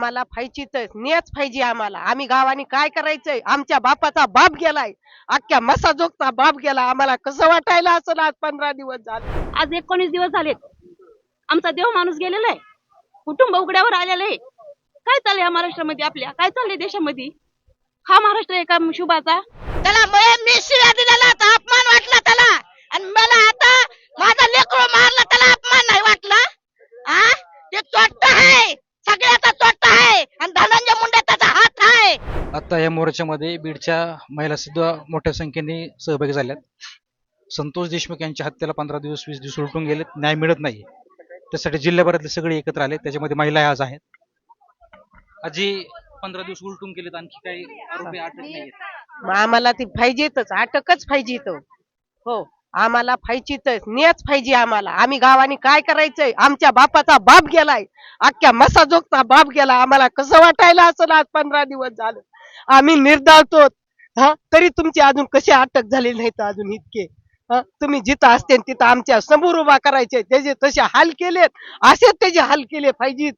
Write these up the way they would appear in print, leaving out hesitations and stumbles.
आम्हाला फायचीच नेच पाहिजे आम्हाला. आम्ही गावाने काय करायचंय? आमच्या बापाचा बाप गेलाय. अख्ख्या मसाजोगचा बाप गेला. आम्हाला कसं वाटायला असं आज 15 दिवस झाले. आज 19 दिवस झालेत. आमचा देव माणूस गेलेला आहे. कुटुंब उघड्यावर आलेलं आहे. काय चाललंय या महाराष्ट्रामध्ये आपल्या? काय चाललंय देशामध्ये? हा महाराष्ट्र आहे का शुभाचा? त्याला मी शिव्या दिलेला तर अपमान वाटला त्याला, आणि मला आता माझा लेकरू मारला त्याला अपमान नाही वाटला. ते चोट्ट आहे, सगळ्याचा चोट्ट आहे, आणि धनंजय मुंडे त्याचा हात आहे. आता या मोर्चामध्ये बीडच्या महिला सुद्धा मोठ्या संख्येने सहभागी झाल्यात. संतोष देशमुख यांच्या हत्येला 15 दिवस 20 दिवस उलटून गेलेत, न्याय मिळत नाही. त्यासाठी जिल्ह्याभरातले सगळे एकत्र आले, त्याच्यामध्ये महिला आज आहेत. आजी 15 दिवस उलटून गेलेत, आणखी काही आरोपी अटक नाहीये. मग आम्हाला ती पाहिजेतच, अटकच पाहिजे तो. हो, आम्हाला फायचीच नेच पाहिजे आम्हाला. आम्ही गावाने काय करायचंय? आमच्या बापाचा बाप गेलाय. अख्ख्या मसाजोगचा बाप गेला. आम्हाला कसं वाटायला असं आज 15 दिवस झालं. आम्ही निर्धावतो तरी तुमची अजून कशी अटक झाली नाहीत अजून इतके. तुम्ही जिथं असते तिथं आमच्या समोर उभा करायचे, त्याचे तसे हाल केलेत, असेच त्याचे हाल केले पाहिजेत.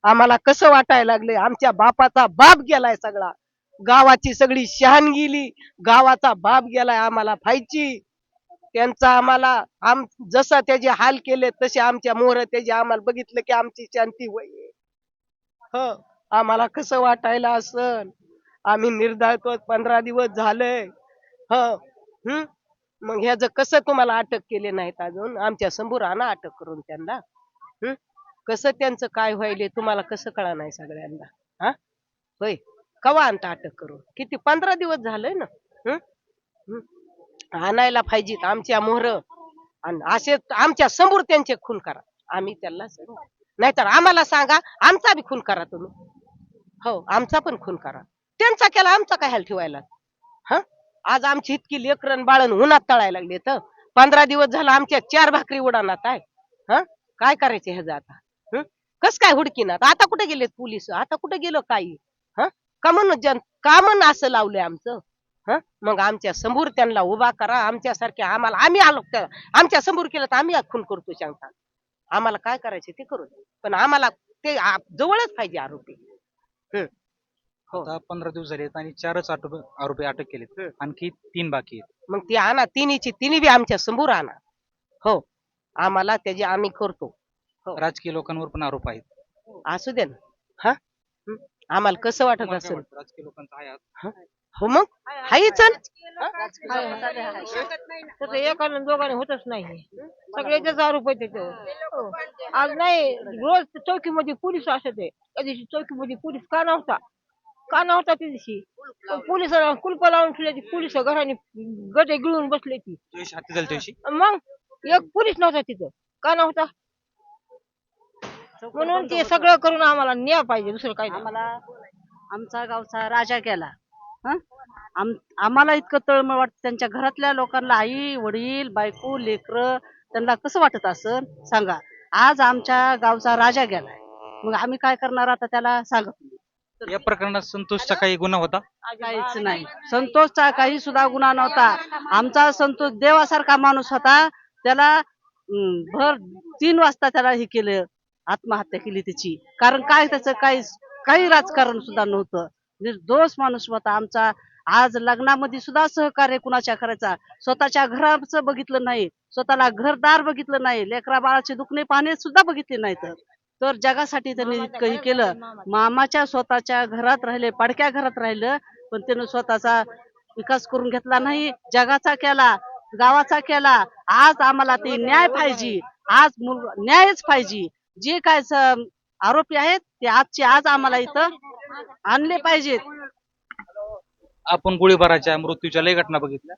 आम्हाला कसं वाटायला लागले? आमच्या बापाचा बाप गेलाय सगळा. गावाची सगळी शान गेली. गावाचा बाप गेलाय. आम्हाला फायची त्यांचा आम्हाला जसं त्याचे हाल केले तसे आमच्या मोहर त्याचे आम्हाला बघितलं की आमची शांती होईल. हो, आम्हाला कसं वाटायला असन? आम्ही निर्धारतो 15 दिवस झालंय. हो, मग ह्याच कसं तुम्हाला अटक केले नाहीत अजून? आमच्या समोर आणा अटक करून त्यांना. कसं त्यांचं काय व्हायले तुम्हाला कसं कळा नाही सगळ्यांना? होय, कवा आणता अटक करून? किती 15 दिवस झालंय ना. आणायला पाहिजेत आमच्या मोहर, आणि असे आमच्या समोर त्यांचे खून करा. आम्ही त्यांना सांगू, नाहीतर आम्हाला सांगा आमचा बी खून करा तुम्ही. हो, आमचा पण खून करा. त्यांचा केला आमचा काय हाल ठेवायला? आज आमची इतकी लेकरन बाळण उन्हात तळायला लागले तर 15 दिवस झालं आमच्या 4 भाकरी उडानात आहे. काय करायचं ह्याचं आता? कस काय हुडकीनात? आता कुठे गेलेत पोलीस? आता कुठे गेलो काही? का म्हणून असं लावलंय आमचं? मग आमच्या समोर त्यांना उभा करा. आमच्यासारखे आम्हाला, आम्ही आलो आमच्या समोर केलं तर आम्ही खून करतो सांगता. आम्हाला काय करायचं ते करू, पण आम्हाला ते जवळच पाहिजे आरोपी. आता 15 दिवस झाले आणि 4च आरोपी अटक केलेत, आणखी 3 बाकी आहेत. मग ती आणा, तिन्ही बी आमच्या समोर आणा. हो, आम्हाला त्याचे आम्ही करतो. राजकीय लोकांवर पण आरोप आहेत. असू दे ना. आम्हाला कसं वाटत तुम्हाला काय असेल? वाटतं? राजकीय लोकांचा आहे आज? हो, मग हायच तसं एकाने दोघांनी होतच नाही. सगळ्याच्याच आरोप आहे त्याच्यावर. आज नाही, रोज चौकीमध्ये पोलीस असत आहे. त्या दिवशी चौकीमध्ये पोलीस का नव्हता त्या दिवशी? पोलिसांना कुलप लावून ठेवली. पोलिस घराने गटे गिळून बसले ती. तुझी हाती झाली तुझी? मग एक पोलीस नव्हता तिथं. का नव्हता? म्हणून ते सगळं करून आम्हाला न्याय पाहिजे, दुसरं काही नाही. आम्हाला आमचा गावचा राजा गेला. आम्हाला इतकं तळमळ वाटतं. त्यांच्या घरातल्या लोकांना, आई वडील बायको लेकर, त्यांना कसं वाटत असं सांगा. आज आमच्या गावचा राजा गेलाय, मग आम्ही काय करणार आता? त्याला सांगा. या प्रकरणात संतोषचा काही गुन्हा होता? काहीच नाही. संतोषचा काही सुद्धा गुन्हा नव्हता. आमचा संतोष देवासारखा माणूस होता. त्याला भर 3 वाजता त्याला हे केलं, आत्महत्या केली त्याची. कारण काय, त्याचं काही राजकारण सुद्धा नव्हतं. निर्दोष माणूस होता आमचा. आज लग्नामध्ये सुद्धा सहकार्य कुणाच्या करायचा. स्वतःच्या घराचं बघितलं नाही, स्वतःला घरदार बघितलं नाही, लेकरा बाळाचे दुखणे पाहणे सुद्धा बघितले नाहीत. तर जगासाठी त्यांनी इतकंही केलं. मामाच्या स्वतःच्या घरात राहिले, पडक्या घरात राहिलं, पण त्यानं स्वतःचा विकास करून घेतला नाही. जगाचा केला, गावाचा केला. आज आम्हाला ते न्याय पाहिजे. आज न्यायच पाहिजे. जे काय आरोपी आहेत ते आजचे आज आम्हाला इथं आणले पाहिजेत. आपण गोळीबाराच्या मृत्यूच्या लय घटना बघितल्या,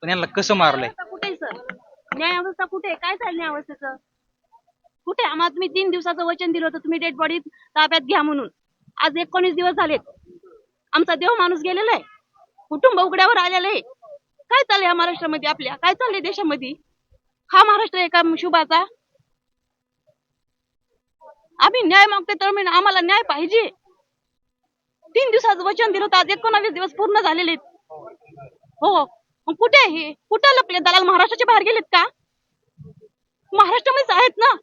पण यांना कसं मारलंय? कुठे सर? न्याय अवस्था कुठे? काय चाललं न्याय अवस्थेचं? कुठे? आम्हाला तुम्ही 3 दिवसाचं वचन दिलं होतं, तुम्ही डेड बॉडी ताब्यात घ्या म्हणून. आज 19 दिवस झालेत. आमचा देव माणूस गेलेला आहे. कुटुंब उघड्यावर आलेलं आहे. काय चाललंय या महाराष्ट्रामध्ये आपल्या? काय चाललंय देशामध्ये? हा महाराष्ट्र आहे का शुभाचा? आम्ही न्याय मागतोय, तर आम्हाला न्याय पाहिजे. 3 दिवसाचं वचन दिलं होतं, आज 19 दिवस पूर्ण झालेले आहेत. हो, मग कुठे आहे? कुठे लपले दलाल? महाराष्ट्राच्या बाहेर गेलेत का? महाराष्ट्रामध्येच आहेत ना.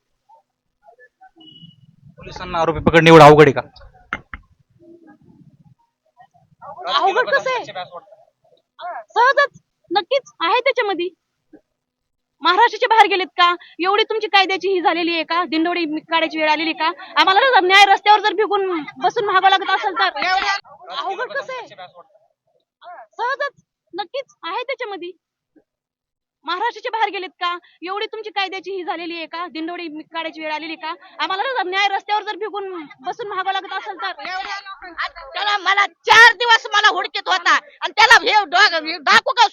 पोलिसांना आरोपी पकडणे एवढं अवघड आहे का? अवघड कसं आहे? सहजच नक्कीच आहे त्याच्यामध्ये. महाराष्ट्राच्या बाहेर गेलेत का? एवढी तुमची कायद्याची ही झालेली आहे का? दिंडोरी काढायची वेळ आलेली का? आम्हाला जर न्याय रस्त्यावर जर भिगून बसून महागावं लागत असेल तर अवघड कसं आहे? सहजच नक्कीच आहे त्याच्यामध्ये. महाराष्ट्राच्या बाहेर गेलेत का? एवढी तुमची कायद्याची ही झालेली आहे का? दिंडोरी काढायची वेळ आलेली का? आम्हाला जर न्याय रस्त्यावर जर भिगून बसून महागावं लागत असेल तर त्याला मला 4 दिवस मला हुडकीत होता आणि त्याला हे डाकू का